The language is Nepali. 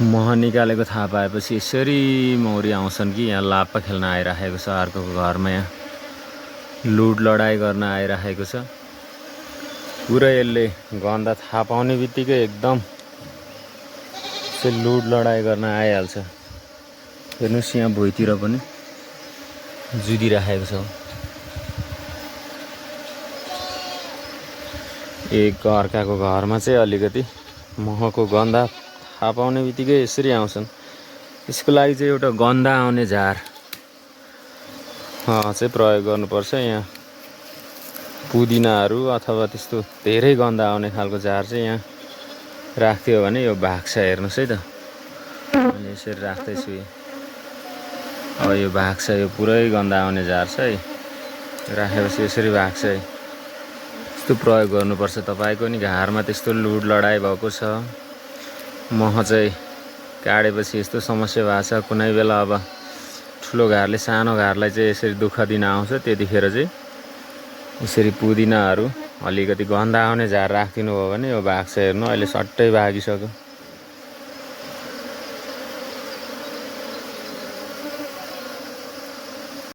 मह निकालेको थाहा पाएपछि यसरी मौरी आउँछन् कि यहाँ लाप्पा खेल्न आइराखेको छ। अर्कोको घरमा यहाँ लुट लडाइँ गर्न आइराखेको छ। पुरै यसले गन्ध थाहा पाउने बित्तिकै एकदम लुट लडाइँ गर्न आइहाल्छ। हेर्नुहोस् यहाँ भुइँतिर पनि जुधिराखेको छ। एक अर्काको घरमा चाहिँ अलिकति महको गन्ध थाहा पाउने बित्तिकै यसरी आउँछन्। यसको लागि चाहिँ एउटा गन्ध आउने झार चाहिँ प्रयोग गर्नुपर्छ। यहाँ पुदिनाहरू अथवा त्यस्तो धेरै गन्ध आउने खालको झार चाहिँ यहाँ राख्थ्यो भने यो भाग्छ। हेर्नुहोस् है त, मैले यसरी राख्दैछु। अब यो भाग्छ, यो पुरै गन्ध आउने झार छ है। राखेपछि यसरी भाग्छ है। यस्तो प्रयोग गर्नुपर्छ। तपाईँको नि घारमा त्यस्तो लुट लडाइँ भएको छ, मह चाहिँ काटेपछि यस्तो समस्या भएको छ, कुनै बेला अब ठुलो घारले सानो घारलाई चाहिँ यसरी दुःख दिन आउँछ, त्यतिखेर चाहिँ यसरी पुदिनाहरू अलिकति गन्ध आउने झार राखिदिनु भयो भने यो भाग्छ। हेर्नु अहिले सट्टै भागिसक्यो।